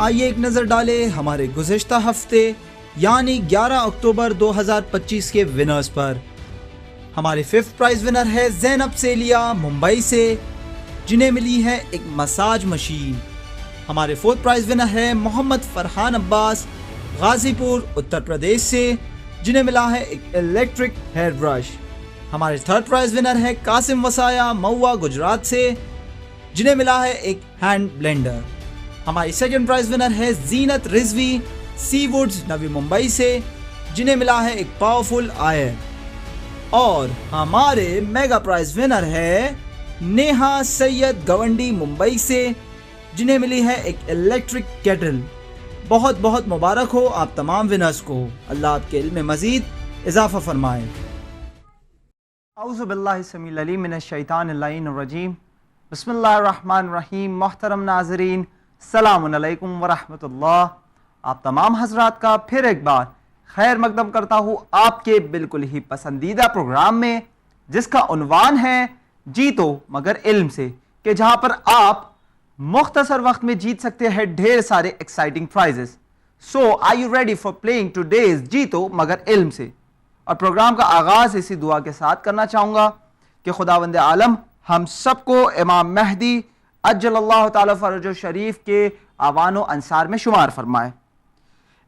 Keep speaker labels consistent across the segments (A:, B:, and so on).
A: आइए एक नज़र डालें हमारे गुज़िश्ता हफ्ते यानी 11 अक्टूबर 2025 के विनर्स पर। हमारे 5th प्राइज विनर है ज़ैनब सेलिया मुंबई से, जिन्हें मिली है एक मसाज मशीन। हमारे 4th प्राइज विनर है मोहम्मद फरहान अब्बास गाजीपुर उत्तर प्रदेश से, जिन्हें मिला है एक इलेक्ट्रिक हेयर ब्रश। हमारे 3rd प्राइज विनर है कासिम वसाया मऊआ गुजरात से, जिन्हें मिला है एक हैंड ब्लेंडर। हमारी 2nd प्राइज विनर है जीनत रिजवी सी वुड्स नवी मुंबई से, जिन्हें मिला है एक पावरफुल आयर। और हमारे मेगा प्राइज विनर है नेहा सैयद गवंडी मुंबई से, जिन्हें मिली है एक इलेक्ट्रिक केटल। बहुत बहुत मुबारक हो आप तमाम विनर्स को। अल्लाह आपके इल्म में मजीद इजाफा फरमाए।
B: औज़ु बिल्लाहि समील अलीम मिनश शैतानिर रजीम। बिस्मिल्लाहिर रहमानिर रहीम। मोहतरम नाज़रीन, सलामुन अलैकुम व रहमतुल्लाह। आप तमाम हजरात का फिर एक बार खैर मकदम करता हूँ आपके बिल्कुल ही पसंदीदा प्रोग्राम में, जिसका उन्वान है जीतो मगर इल्म से, कि जहाँ पर आप मुख्तसर वक्त में जीत सकते हैं ढेर सारे exciting prizes. So are you ready for playing today's Jeeto Magar इल्म से। और प्रोग्राम का आगाज इसी दुआ के साथ करना चाहूँगा कि खुदावंद आलम हम सबको इमाम मेहदी अज्जलल्लाहु ताला फरजो शरीफ के आवान व अंसार में शुमार फरमाए।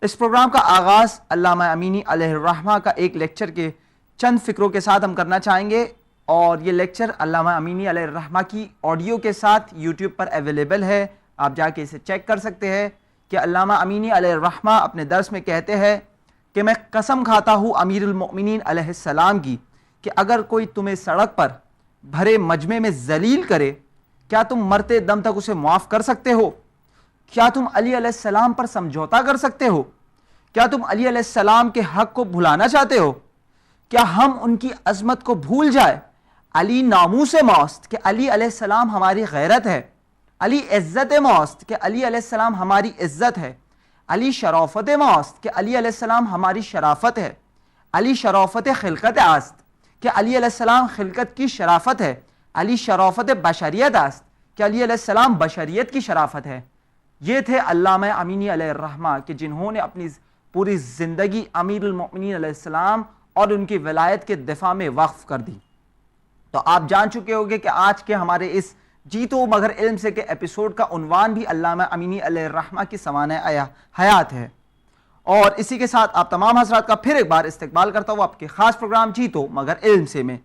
B: इस प्रोग्राम का आगाज़ अल्लामा अमीनी अलैहिर्रहमा का एक लेक्चर के चंद फ़िक्रों के साथ हम करना चाहेंगे। और ये लेक्चर अल्लामा अमीनी अलैहिर्रहमा की ऑडियो के साथ यूट्यूब पर अवेलेबल है, आप जाके इसे चेक कर सकते हैं कि अल्लामा अमीनी अलैहिर्रहमा अपने दर्स में कहते हैं कि मैं कसम खाता हूँ अमीरुल मोमिनीन अलैहिस्सलाम की कि अगर कोई तुम्हें सड़क पर भरे मजमे में जलील करे, क्या तुम मरते दम तक उसे माफ़ कर सकते हो? क्या तुम अली अलैहिस्सलाम पर समझौता कर सकते हो? क्या तुम अली अलैहिस्सलाम के हक को भुलाना चाहते हो? क्या हम उनकी अजमत को भूल जाए? अली नामूस मौस्त कि अली अलैहिस्सलाम हमारी गैरत है, अली इज़्ज़त मौस्त कि अली अलैहिस्सलाम हमारी इज़्ज़त है, अली शराफत मौस्त कि अली अलैहिस्सलाम हमारी शराफत है, अली शराफत खिलकत आस्त कि अली अलैहिस्सलाम खिलकत की शराफत है, अली शराफत बशरियत आस्त कि अली अलैहिस्सलाम बशरियत की शराफत है। ये थे अल्लामा अमीनी अलैहिर्रहमा कि जिन्होंने अपनी पूरी ज़िंदगी अमीरुल मोमिनीन अलैहिस्सलाम और उनकी विलायत के दिफा में वक्फ कर दी। तो आप जान चुके होंगे कि आज के हमारे इस जीतो मगर इल्म से के एपिसोड का उन्वान भी अल्लामा अमीनी अलैहिर्रहमा की सवाने हयात है। और इसी के साथ आप तमाम हज़रात का फिर एक बार इस्तकबाल करता हूँ आपके ख़ास प्रोग्राम जीतो मगर इल्म से में।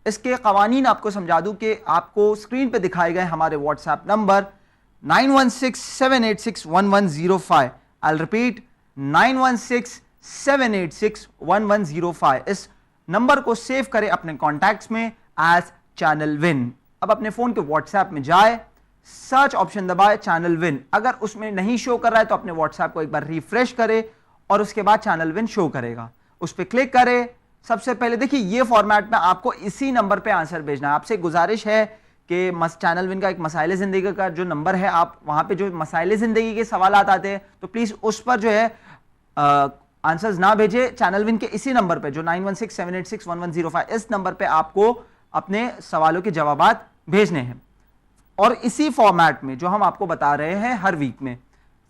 B: इसके क़वानीन आपको समझा दूँ कि आपको स्क्रीन पर दिखाए गए हमारे व्हाट्सएप नंबर 9167861105। I repeat 9167861105। इस नंबर को सेव करें अपने कॉन्टैक्ट्स में एज चैनल विन। अब अपने फ़ोन के व्हाट्सएप में जाए, सर्च ऑप्शन दबाए चैनल विन। अगर उसमें नहीं शो कर रहा है तो अपने व्हाट्सएप को एक बार रिफ्रेश करें और उसके बाद चैनल विन शो करेगा, उस पर क्लिक करें। सबसे पहले देखिए ये फॉर्मेट में आपको इसी नंबर पे आंसर भेजना है। आपसे गुजारिश है कि चैनल विन का एक मसाइल ज़िंदगी का जो नंबर है, आप वहाँ पे जो मसाइल ज़िंदगी के सवालात आते हैं तो प्लीज़ उस पर जो है आंसर्स ना भेजें। चैनल विन के इसी नंबर पे जो 9167861105 इस नंबर पे आपको अपने सवालों के जवाबात भेजने हैं। और इसी फॉर्मेट में जो हम आपको बता रहे हैं हर वीक में,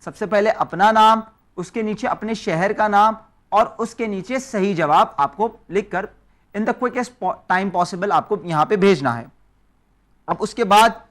B: सबसे पहले अपना नाम, उसके नीचे अपने शहर का नाम और उसके नीचे सही जवाब आपको लिखकर इन द क्विकेस्ट टाइम पॉसिबल आपको यहाँ पे भेजना है। अब उसके बाद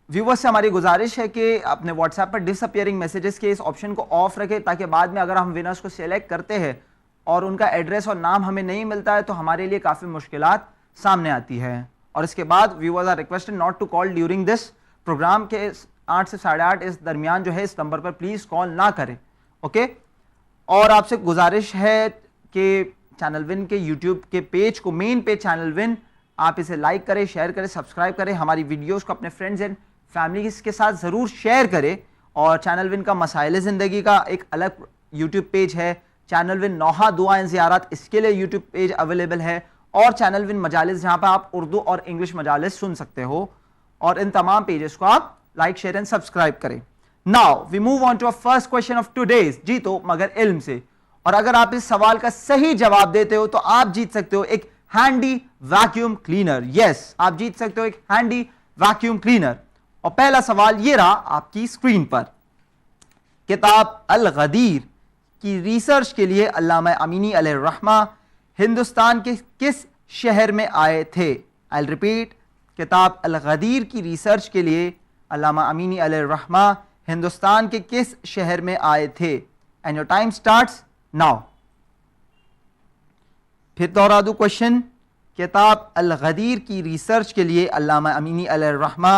B: व्यूवर्स से हमारी गुजारिश है कि अपने व्हाट्सएप पर डिसअपियरिंग मैसेजेस के इस ऑप्शन को ऑफ रखें, ताकि बाद में अगर हम विनर्स को सिलेक्ट करते हैं और उनका एड्रेस और नाम हमें नहीं मिलता है तो हमारे लिए काफ़ी मुश्किलात सामने आती है। और इसके बाद viewers are requested not to call during this program के 8 से 8:30 इस दरमियान जो है इस नंबर पर प्लीज़ कॉल ना करें, ओके। और आपसे गुजारिश है कि चैनल विन के यूट्यूब के पेज को, मेन पेज चैनल विन, आप इसे लाइक करें, शेयर करें, सब्सक्राइब करें, हमारी वीडियोस को अपने फ्रेंड्स एंड फैमिली के साथ ज़रूर शेयर करें। और चैनल विन का मसाइल ज़िंदगी का एक अलग यूट्यूब पेज है, चैनल विन नौहा दुआ एंड ज़ियारत, इसके लिए यूट्यूब पेज अवेलेबल है। और चैनल विन मजालिस, जहाँ पर आप उर्दू और इंग्लिश मजालिस सुन सकते हो। और इन तमाम पेजेस को आप लाइक, शेयर एंड सब्सक्राइब करें। Now we move on to our first question of today's Jeeto Magar इल्म से। और अगर आप इस सवाल का सही जवाब देते हो तो आप जीत सकते हो एक हैंडी वैक्यूम क्लीनर। यस, आप जीत सकते हो एक हैंडी वैक्यूम क्लीनर। और पहला सवाल ये रहा आपकी स्क्रीन पर। किताब अल गदीर की रिसर्च के लिए अल्लामा अमीनी अलैहिर्रहमा हिंदुस्तान के किस शहर में आए थे? आई रिपीट, किताब अल गदीर की रिसर्च के लिए अल्लामा अमीनी अलैहिर्रहमा हिंदुस्तान के किस शहर में आए थे? And your time starts now. फिर दोहरा दूं क्वेश्चन, किताब अल गदीर की रिसर्च के लिए अल्लामा अमीनी अलैहिर्रहमा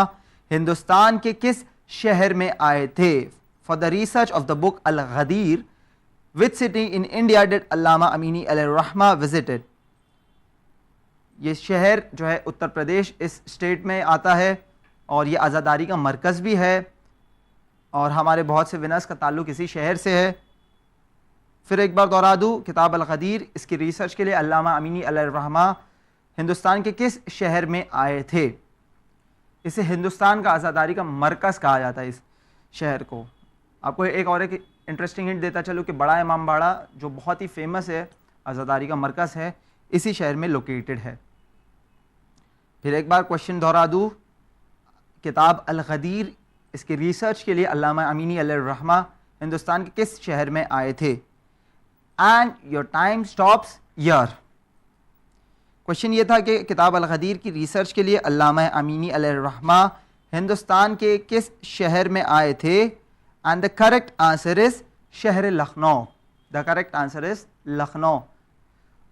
B: हिंदुस्तान के किस शहर में आए थे? For the research of the book Al Ghadir, which city in India did Allama Amini अलैहिर्रहमा विजिटेड? ये शहर जो है उत्तर प्रदेश इस स्टेट में आता है और ये आज़ादारी का मरकज़ भी है और हमारे बहुत से विनर्स का ताल्लुक़ इसी शहर से है। फिर एक बार दोहरा दूँ, किताब अल गदीर, इसकी रिसर्च के लिए अल्लामा अमीनी अलैहिर्रहमा हिंदुस्तान के किस शहर में आए थे? इसे हिंदुस्तान का आज़ादारी का मरकज़ कहा जाता है इस शहर को। आपको एक इंटरेस्टिंग हिंट देता चलो कि बड़ा इमामबाड़ा जो बहुत ही फेमस है, आज़ादारी का मरकज़ है, इसी शहर में लोकेटेड है। फिर एक बार क्वेश्चन दोहरा दूँ, किताब अल गदीर, इसके रिसर्च के लिए अल्लामा अमीनी अलैहिर्रहमा हिंदुस्तान के किस शहर में आए थे? And your time stops here. Question ये था कि किताब अल गदीर की रिसर्च के लिए अल्लामा अमीनी अलैहिर्रहमा हिंदुस्तान के किस शहर में आए थे? And the correct answer is शहर Lucknow. The correct answer is Lucknow.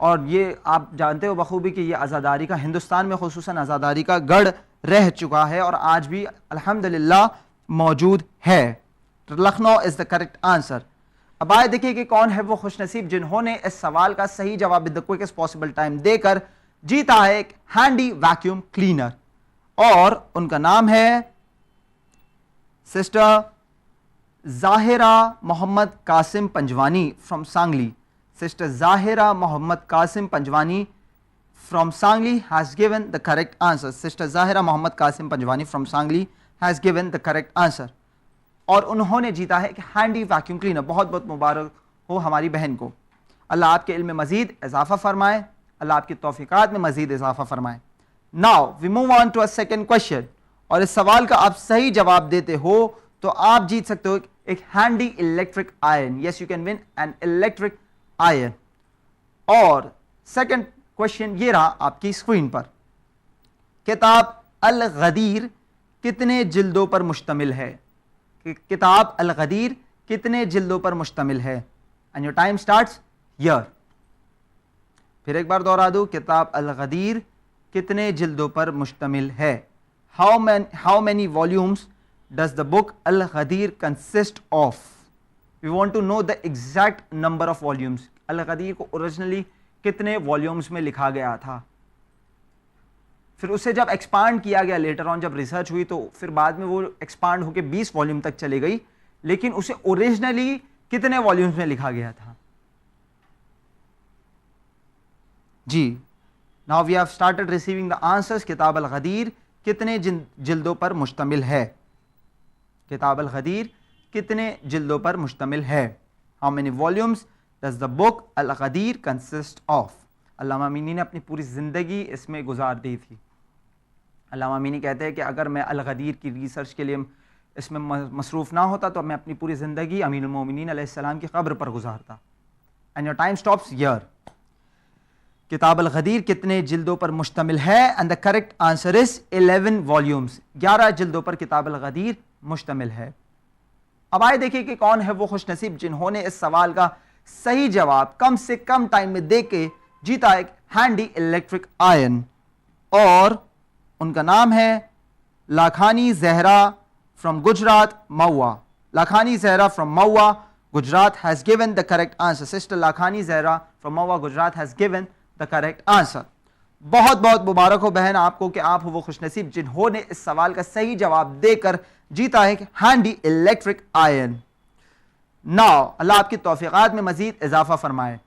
B: और ये आप जानते हो बखूबी कि ये आज़ादारी का, हिंदुस्तान में खुसूसन आज़ादारी का गढ़ रह चुका है और आज भी अल्हम्दुलिल्लाह मौजूद है। Lucknow is the correct answer. अब आए देखिए कि कौन है वो खुशनसीब जिन्होंने इस सवाल का सही जवाब इन द क्विकेस्ट पॉसिबल टाइम देकर जीता है एक हैंडी वैक्यूम क्लीनर, और उनका नाम है sister Zahira Mohammad Kasim Panjwani from Sangli. Sister Zahira Mohammad Kasim Panjwani from Sangli has given the correct answer. Sister Zahira Mohammad Qasim Panjwani from Sangli has given the correct answer. और उन्होंने जीता है एक हैंडी वैक्यूम क्लीनर। बहुत बहुत मुबारक हो हमारी बहन को। अल्लाह आपके इल्म में मजीद इजाफा फरमाए, अल्लाह आपकी तौफीकात में मजीद इजाफा फरमाए। Now we move on to a second question, और इस सवाल का आप सही जवाब देते हो तो आप जीत सकते हो एक handy electric iron. Yes, you can win an electric iron. और सेकंड क्वेश्चन ये रहा आपकी स्क्रीन पर, किताब अल गदीर कितने जिल्दों पर मुश्तमिल है? किताब अल गदीर कितने जिल्दों पर मुश्तमिल है? And your time starts here. फिर एक बार दोहरा दूं, किताब अल गदीर कितने जिल्दों पर मुश्तमिल है? How many volumes does the book Al Ghadir consist of? We want to know the exact number of volumes. Al Ghadir को ओरिजिनली कितने वॉल्यूम्स में लिखा गया था? फिर उसे जब एक्सपांड किया गया लेटर ऑन, जब रिसर्च हुई तो फिर बाद में वो एक्सपांड होकर 20 वॉल्यूम तक चली गई, लेकिन उसे ओरिजिनली कितने वॉल्यूम्स में लिखा गया था? जी, now we have started receiving the answers. किताब अल गदीर कितने जिल्दों पर मुश्तमिल है? किताब अल गदीर कितने जिल्दों पर मुश्तमिल है? How many volumes does the book Al Ghadir consist of? Allama Amini ने अपनी पूरी ज़िंदगी इसमें गुजार दी थी। अल्लामा अमीनी कहते हैं कि अगर मैं अल गदीर की रिसर्च के लिए इसमें मसरूफ़ ना होता तो मैं अपनी पूरी ज़िंदगी अमीरुल मोमिनीन अलैहिस्सलाम की क़ब्र पर गुजारता। And your time stops here. किताब अल गदीर कितने जिल्दों पर मुश्तमिल है? And the correct answer is 11 volumes. 11 जिल्दों पर किताब अल गदीर मुश्तमिल है। अब आए देखिए कि कौन है वो खुशनसीब जिन्होंने इस सवाल का सही जवाब कम से कम टाइम में दे के जीता एक हैंडी इलेक्ट्रिक आयरन, और उनका नाम है Lakhani Zahra from Gujarat Mahua. Lakhani Zahra from Mahua Gujarat has given the correct answer. Sister Lakhani Zahra from Mahua Gujarat has given the correct answer. बहुत बहुत मुबारक हो बहन आपको कि आप हो वो खुशनसीब जिन्होंने इस सवाल का सही जवाब देकर जीता है handy electric iron. Now Allah आपकी तौफीकात में मजीद इजाफा फरमाए।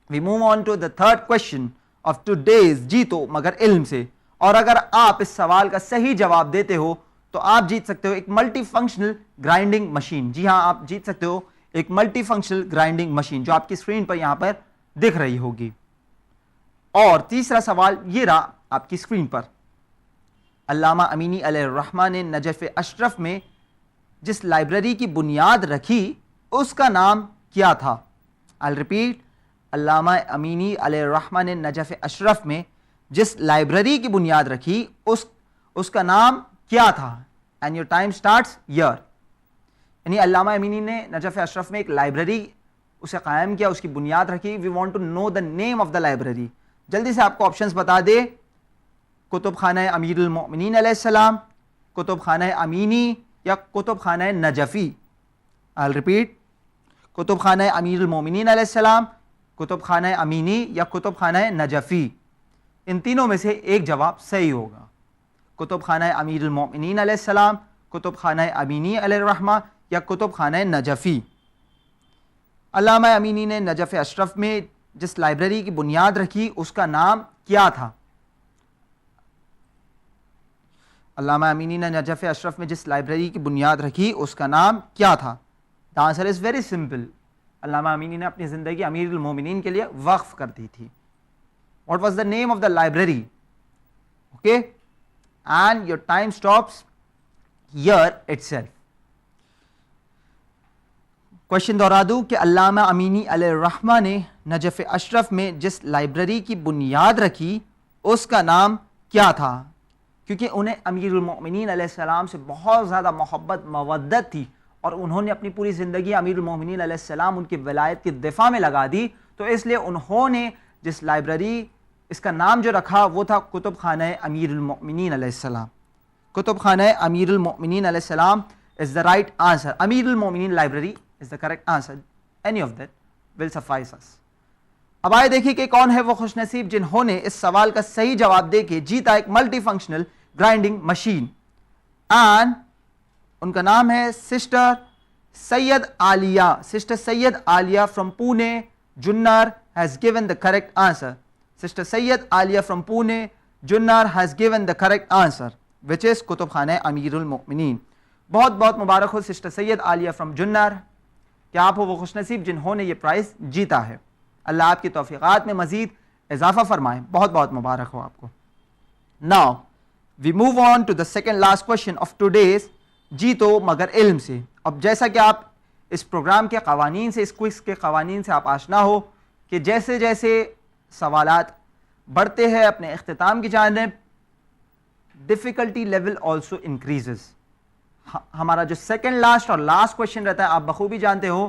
B: We move on to the third question of today's Jeeto Magar इल्म से। और अगर आप इस सवाल का सही जवाब देते हो तो आप जीत सकते हो एक मल्टी फंक्शनल ग्राइंडिंग मशीन। जी हां, आप जीत सकते हो एक मल्टी फंक्शनल ग्राइंडिंग मशीन जो आपकी स्क्रीन पर यहां पर दिख रही होगी। और तीसरा सवाल ये रहा आपकी स्क्रीन पर, अल्लामा अमीनी अलैहिर्रहमा ने नजफ अशरफ में जिस लाइब्रेरी की बुनियाद रखी उसका नाम क्या था? आई रिपीट, अल्लामा अमीनी अलैहिर्रहमा ने नजफ़ अशरफ में जिस लाइब्रेरी की बुनियाद रखी उसका नाम क्या था? And your time starts here. यानी अल्लामा अमीनी ने नजफ़ अशरफ में एक लाइब्रेरी उसे कायम किया, उसकी बुनियाद रखी। We want to know the name of the library. जल्दी से आपको ऑप्शंस बता दे, कुतुब खाना अमीरुल मोमिनीन अलैहिस्सलाम, कुतुब खाना अमीनी या कुतुब खाना नजफ़ी। आई रिपीट, कुतुब खाना अमीरुल मोमिनीन अलैहिस्सलाम, कुतुब खाना अमीनी या कुतुब खाना नजफ़ी। इन तीनों में से एक जवाब सही होगा। कुतुब खाना अमीरुल मोमिनीन अलैहिस्सलाम, कुतुब खाना अमीनी अलैहिर्रहमा या कुतुब खाना नजफ़ी। अल्लामा अमीनी ने नजफ़ अशरफ में जिस लाइब्रेरी की बुनियाद रखी उसका नाम क्या था? अल्लामा अमीनी ने नजफ़ अशरफ में जिस लाइब्रेरी की बुनियाद रखी उसका नाम क्या था? The answer is very simple. अल्लामा अमीनी ने अपनी ज़िंदगी अमीरुल मोमिनीन के लिए वक्फ कर दी थी। What was the name of the library? Okay, and your time stops here itself. Question दोहरा दूं कि अल्लामा अमीनी अलैहिर्रहमा ने नजफ़ अशरफ में जिस लाइब्रेरी की बुनियाद रखी उसका नाम क्या था? क्योंकि उन्हें अमीरुल मोमिनीन अलैहिस्सलाम से बहुत ज़्यादा मोहब्बत मवद्दत थी और उन्होंने अपनी पूरी ज़िंदगी अमीरुल मोमिनीन अलैहिस्सलाम उनकी विलायत की दिफा में लगा दी, तो इसलिए उन्होंने जिस लाइब्रेरी इसका नाम जो रखा वो था कुतुब खाना अमीरुल मोमिनीन अलैहिस्सलाम। कुतुब खाना अमीरुल मोमिनीन अलैहिस्सलाम इज़ द राइट आंसर। अमीरुल मोमिनीन library is the correct answer. Any of that will suffice us. अब आए देखिए कि कौन है वो खुशनसीब जिन्होंने इस सवाल का सही जवाब देके जीता एक multi functional grinding machine. And उनका नाम है sister Syed Alia. Sister Syed Alia from Pune Junnar has given the correct answer. Sister Syed Alia from Pune Junnar has given the correct answer which is Qutub खाना अमीरुल मोमिनीन। बहुत बहुत मुबारक हो सिस्टर सैयद आलिया फ्रॉम जुन्नर, क्या आप हो वो खुशनसीब जिन्होंने ये प्राइज जीता है। अल्लाह आपकी तौफीक़ात में मजीद इजाफा फरमाएं। बहुत बहुत मुबारक हो आपको। Now we move on to the second last question of today's, Jeeto Magar इल्म से। अब जैसा कि आप इस प्रोग्राम के कवानीन से, इस क्विज के कवानीन से आप आशना हो कि जैसे जैसे सवालात बढ़ते हैं अपने इख्तिताम की जानिब, डिफ़िकल्टी लेवल ऑल्सो इंक्रीजेस। हमारा जो सेकेंड लास्ट और लास्ट क्वेश्चन रहता है, आप बखूबी जानते हो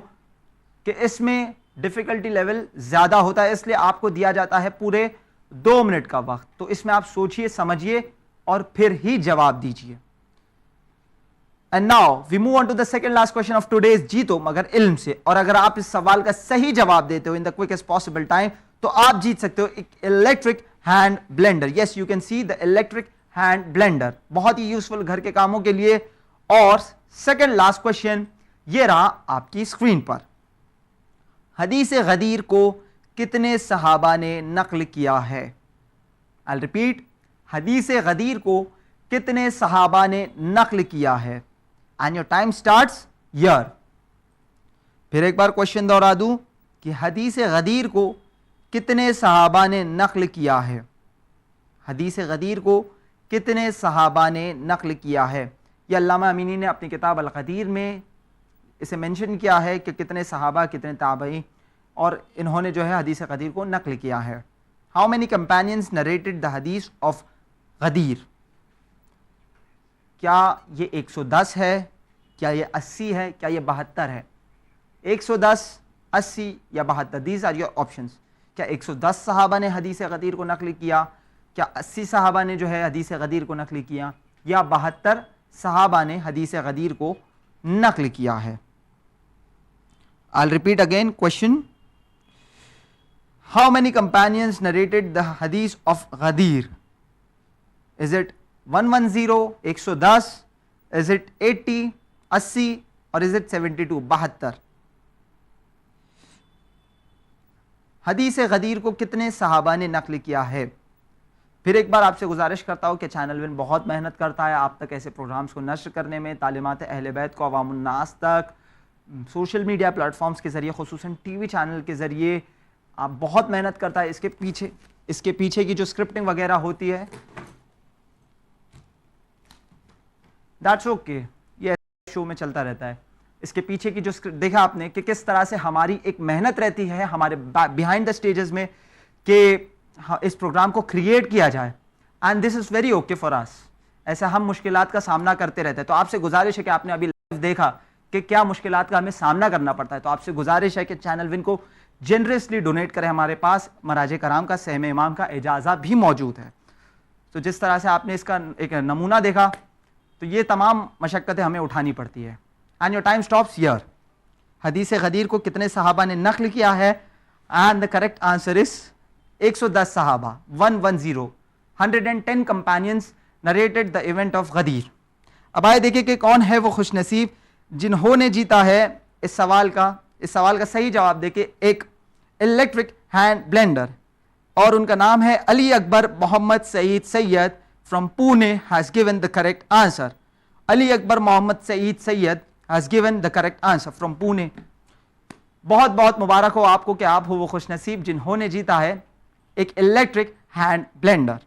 B: कि इसमें डिफ़िकल्टी लेवल ज़्यादा होता है, इसलिए आपको दिया जाता है पूरे 2 मिनट का वक्त। तो इसमें आप सोचिए, समझिए और फिर ही जवाब दीजिए। And now we move on to the second last question of today's, Jeeto Magar इल्म से। और अगर आप इस सवाल का सही जवाब देते हो इन द क्विकेस्ट पॉसिबल टाइम तो आप जीत सकते हो एक electric hand blender. Yes, you can see the electric hand blender, बहुत ही यूजफुल घर के कामों के लिए। और सेकंड लास्ट क्वेश्चन ये रहा आपकी स्क्रीन पर। हदीस गदीर को कितने सहाबा ने नकल किया है? आई रिपीट, हदीस गदीर को कितने सहाबा ने नकल किया है? And your time starts here. फिर एक बार क्वेश्चन दोहरा दूं कि हदीस गदीर को कितने सहाबा ने नकल किया है? हदीस गदीर को कितने सहाबा ने नकल किया है? यह अल्लामा अमीनी ने अपनी किताब अल गदीर में इसे मेंशन किया है कि कितने सहाबा, कितने ताबई, और इन्होंने जो है हदीस गदीर को नकल किया है। How many companions narrated the हदीस ऑफ गदीर? क्या ये 110 है, क्या ये 80 है, क्या ये 72 है? 110, 80 या 72, दीज आर योर ऑप्शंस। क्या 110 सहाबा ने हदीस गदीर को नकल किया, क्या 80 सहाबा ने जो है हदीस गदीर को नकल किया, या 72 सहाबा ने हदीस गदीर को नकल किया है? I will repeat again question. How many companions narrated the हदीस ऑफ गदीर? इज इट 110, 110, इज इट 80, 80 और इज इट 72, 72? हदीस गदीर को कितने सहाबा ने नकल किया है? फिर एक बार आपसे गुजारिश करता हूँ कि चैनल विन बहुत मेहनत करता है आप तक ऐसे प्रोग्राम्स को नश्र करने में, तालीमात अहले बैत को अवामुन नास तक सोशल मीडिया प्लेटफॉर्म्स के ज़रिए, खुसूसन टीवी चैनल के ज़रिए आप बहुत मेहनत करता है। इसके पीछे की जो स्क्रिप्टिंग वगैरह होती है, दैट्स ओके, ये शो में चलता रहता है। इसके पीछे की जो देखा आपने कि किस तरह से हमारी एक मेहनत रहती है हमारे बिहाइंड द स्टेजेस में कि इस प्रोग्राम को क्रिएट किया जाए, and this is very okay for us. ऐसे हम मुश्किलात का सामना करते रहते हैं, तो आपसे गुजारिश है कि आपने अभी लाइव देखा कि क्या मुश्किलात का हमें सामना करना पड़ता है, तो आपसे गुजारिश है कि चैनल विन को जेनरसली डोनेट करें। हमारे पास मराजे कराम का सहम इमाम का इजाज़ा भी मौजूद है। तो जिस तरह से आपने इसका एक नमूना देखा, तो ये तमाम मशक्क़तें हमें उठानी पड़ती है। And your time stops here. हदीस गदीर को कितने सहाबा ने नकल किया है? And the correct answer is 110 सहाबा, 110, 110 companions narrated the event of गदीर। अब आए देखिए कि कौन है वो खुशनसीब जिन्होंने जीता है इस सवाल का सही जवाब देखिए, एक इलेक्ट्रिक हैंड ब्लेंडर, और उनका नाम है Ali Akbar Mohammad Saeed Syed from Pune has given the correct answer. Ali Akbar Mohammad Saeed Syed has given the correct answer from Pune. बहुत बहुत मुबारक हो आपको कि आप हो वो खुशनसीब जिन्होंने जीता है एक electric hand blender.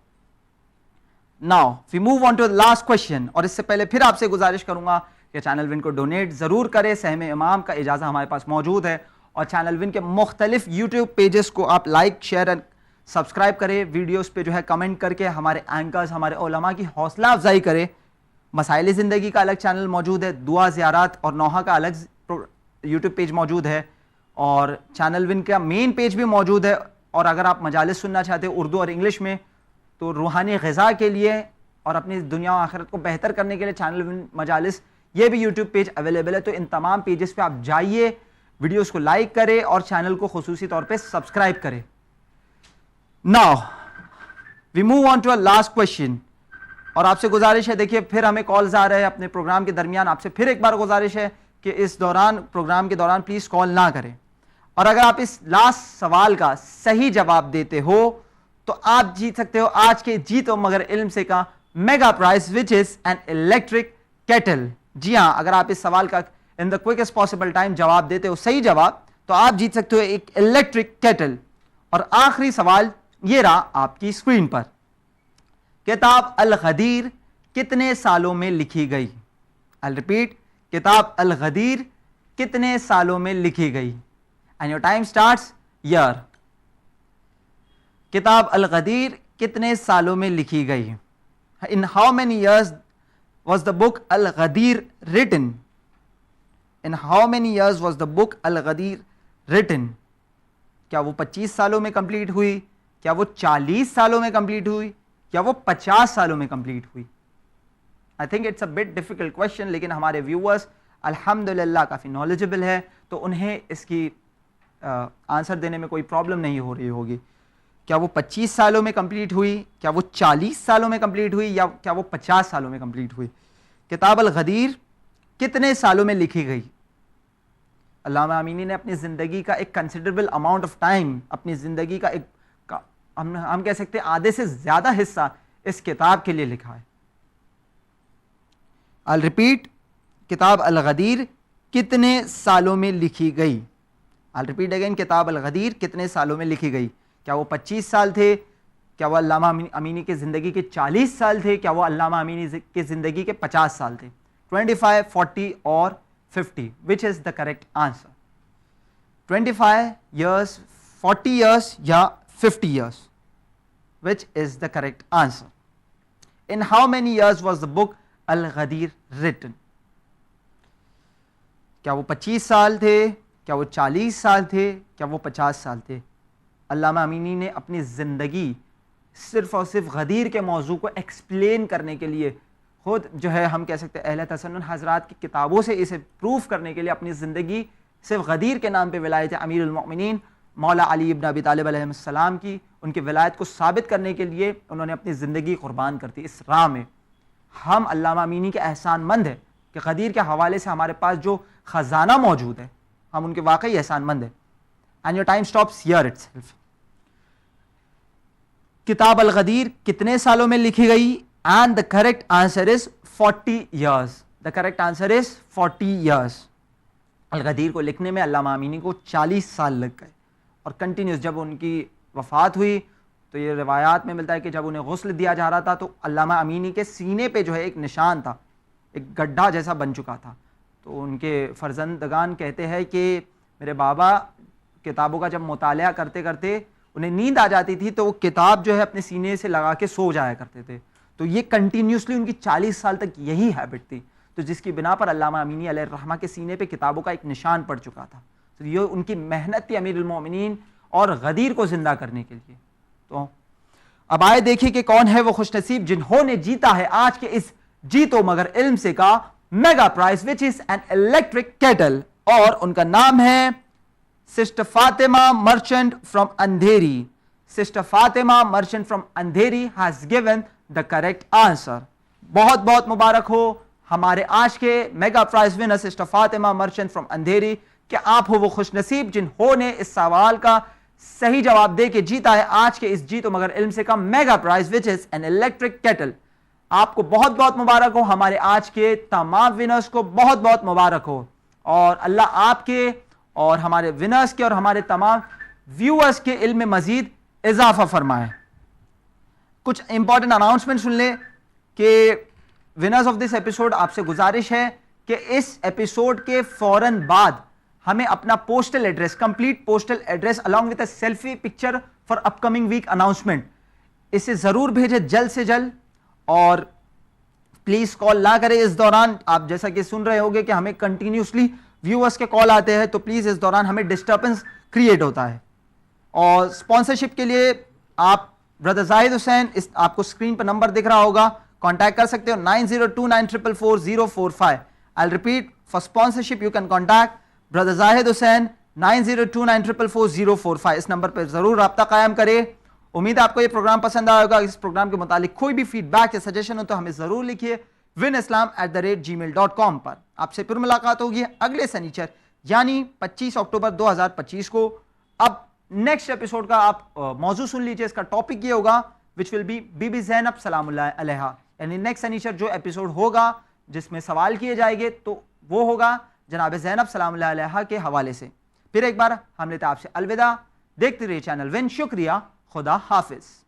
B: Now we move on to the last question, और इससे पहले फिर आपसे गुजारिश करूंगा कि चैनल विन को डोनेट जरूर करें। सहम इमाम का इजाज़ा हमारे पास मौजूद है, और चैनल विन के मुख्तलिफ यूट्यूब पेजेस को आप लाइक, शेयर एंड सब्सक्राइब करें। वीडियोस पे जो है कमेंट करके हमारे एंकर्स, हमारे उलमा की हौसला अफजाई करें। मसाइल ज़िंदगी का अलग चैनल मौजूद है, दुआ ज़ियारत और नौहा का अलग यूट्यूब पेज मौजूद है, और चैनल विन का मेन पेज भी मौजूद है। और अगर आप मजालिस सुनना चाहते हैं उर्दू और इंग्लिश में, तो रूहानी ग़िज़ा के लिए और अपनी दुनिया और आखिरत को बेहतर करने के लिए चैनल विन मजालिस ये भी यूट्यूब पेज अवेलेबल है। तो इन तमाम पेजेस पे आप जाइए, वीडियोस को लाइक करें और चैनल को खुसूसी तौर पे सब्सक्राइब करें। Now we move on to a last question, और आपसे गुजारिश है, देखिए फिर हमें कॉल्स आ रहे हैं अपने प्रोग्राम के दरमियान। आपसे फिर एक बार गुजारिश है कि इस दौरान, प्रोग्राम के दौरान प्लीज कॉल ना करें, और अगर आप इस लास्ट सवाल का सही जवाब देते हो तो आप जीत सकते हो आज के जीतो मगर इल्म से का mega prize which is an electric kettle. जी हाँ, अगर आप इस सवाल का in the quickest possible time जवाब देते हो सही जवाब, तो आप जीत सकते हो एक इलेक्ट्रिक केटल। और आखिरी सवाल ये रहा आपकी स्क्रीन पर, किताब अल गदीर कितने सालों में लिखी गई? आई रिपीट, किताब अल गदीर कितने सालों में लिखी गई? And your time starts here. किताब अल गदीर कितने सालों में लिखी गई? In how many years was the book Al Ghadir written? In how many years was the book Al Ghadir written? क्या वो 25 सालों में कंप्लीट हुई? क्या वो 40 सालों में कंप्लीट हुई? क्या वो 50 सालों में कंप्लीट हुई? I think it's a bit difficult question, लेकिन हमारे व्यूअर्स अल्हम्दुलिल्लाह काफ़ी नॉलेजेबल है, तो उन्हें इसकी आंसर देने में कोई प्रॉब्लम नहीं हो रही होगी। क्या वो 25 सालों में कंप्लीट हुई? क्या वो 40 सालों में कंप्लीट हुई? या क्या वो 50 सालों में कंप्लीट हुई? किताब अल गदीर कितने सालों में लिखी गई? अल्लामा अमीनी ने अपनी ज़िंदगी का एक कंसिडरेबल अमाउंट ऑफ टाइम, अपनी ज़िंदगी का एक हम कह सकते हैं आधे से ज़्यादा हिस्सा इस किताब के लिए लिखा है। आई रिपीट, किताब अल गदीर कितने सालों में लिखी गई? आई रिपीट अगेन, किताब अल गदीर कितने सालों में लिखी गई? क्या वो 25 साल थे? क्या वो अल्लामा अमीनी के ज़िंदगी के 40 साल थे? क्या वो अल्लामा अमीनी के ज़िंदगी के 50 साल थे? 25, 40 और 50, which is the correct answer? 25 years, 40 years या 50 years? Which is the correct answer? In how many years was the book Al Ghadir written? क्या वो 25 साल थे? क्या वो 40 साल थे? क्या वो 50 साल थे? अल्लामा अमीनी ने अपनी ज़िंदगी सिर्फ़ और सिर्फ गदीर के मौजू को एक्सप्लेन करने के लिए, खुद जो है हम कह सकते हैं अहले तसन्नुन हज़रात की किताबों से इसे प्रूफ करने के लिए अपनी ज़िंदगी सिर्फ गदीर के नाम पे विलायत अमीरुल मोमिनीन मौला अली इब्न अबी तालिब अलैहिस्सलाम की, उनकी विलायत को साबित करने के लिए उन्होंने अपनी ज़िंदगी कुर्बान कर दी इस राह में। हम अल्लामा अमीनी के एहसानमंद हैं कि गदीर के हवाले से हमारे पास जो ख़जाना मौजूद है, हम उनके वाकई एहसानमंद हैं। And your time stops here itself. किताब अल गदीर कितने सालों में लिखी गई? And the correct answer is 40 years। The correct answer is 40 years। अल गदीर को लिखने में अल्लामा अमीनी को 40 साल लग गए, और कंटिन्यूस जब उनकी वफ़ात हुई तो ये रिवायात में मिलता है कि जब उन्हें गुस्ल दिया जा रहा था तो अल्लामा अमीनी के सीने पे जो है एक निशान था, एक गड्ढा जैसा बन चुका था। तो उनके फर्जंदगान कहते हैं कि मेरे बाबा किताबों का जब मुताला करते करते उन्हें नींद आ जाती थी तो वो किताब जो है अपने सीने से लगा के सो जाया करते थे। तो ये कंटिन्यूसली उनकी 40 साल तक यही हैबिट थी, तो जिसकी बिना पर अल्लामा अमीनी अलैहिर्रहमा के सीने पे किताबों का एक निशान पड़ चुका था। तो ये उनकी मेहनत थी अमीरुल मोमिनीन और गदीर को जिंदा करने के लिए। तो अब आए देखिए कि कौन है वो खुशनसीब जिन्होंने जीता है आज के इस जीतो मगर इल्म से का mega prize which is an electric kettle, और उनका नाम है sister Fatima Merchant from Andheri. Sister Fatima Merchant from Andheri has given the correct answer. बहुत बहुत मुबारक हो हमारे आज के mega prize winner sister Fatima Merchant from Andheri कि आप हो वो खुशनसीब जिन्होंने इस सवाल का सही जवाब दे के जीता है आज के इस जीतो मगर इल्म से का mega prize which is an electric kettle. आपको बहुत बहुत मुबारक हो, हमारे आज के तमाम विनर्स को बहुत बहुत मुबारक हो, और अल्लाह आपके और हमारे विनर्स के और हमारे तमाम व्यूअर्स के इल्म में मजीद इजाफा फरमाए। कुछ इंपॉर्टेंट अनाउंसमेंट सुन ले कि विनर्स ऑफ दिस एपिसोड, आपसे गुजारिश है कि इस एपिसोड के फौरन बाद हमें अपना postal address, complete postal address along with a selfie picture for upcoming week announcement, इसे जरूर भेजें जल्द से जल्द। और प्लीज कॉल ना करें इस दौरान। आप जैसा कि सुन रहे होंगे कि हमें कंटिन्यूसली व्यूअर्स के कॉल आते हैं, तो प्लीज इस दौरान हमें डिस्टर्बेंस क्रिएट होता है। और स्पॉन्सरशिप के लिए आप ब्रदर जाहिद हुसैन, इस आपको स्क्रीन पर नंबर दिख रहा होगा, कांटेक्ट कर सकते हो 9029444045। I repeat, for sponsorship you can contact brother Zahid Hussain 9029444045। इस नंबर पर जरूर राब्ता कायम करें। उम्मीद है आपको ये प्रोग्राम पसंद आया होगा। इस प्रोग्राम के मुतालिक कोई भी फीडबैक या सजेशन हो तो हमें जरूर लिखिए winislam@gmail.com पर। आपसे फिर मुलाकात होगी अगले शनिचर यानी 25 अक्टूबर 2025 को। अब नेक्स्ट एपिसोड का आप मौजू सुन लीजिए। इसका टॉपिक ये होगा विच विल बी बीबी ज़ैनब सलामुल्लाह अलैहा, यानी नेक्स्ट शनिचर जो एपिसोड होगा जिसमें सवाल किए जाएंगे तो वो होगा जनाब ज़ैनब सलामुल्लाह अलैहा के हवाले से। फिर एक बार हम लेते हैं आपसे अलविदा। देखते रहिए चैनल विन। शुक्रिया, खुदा हाफिज।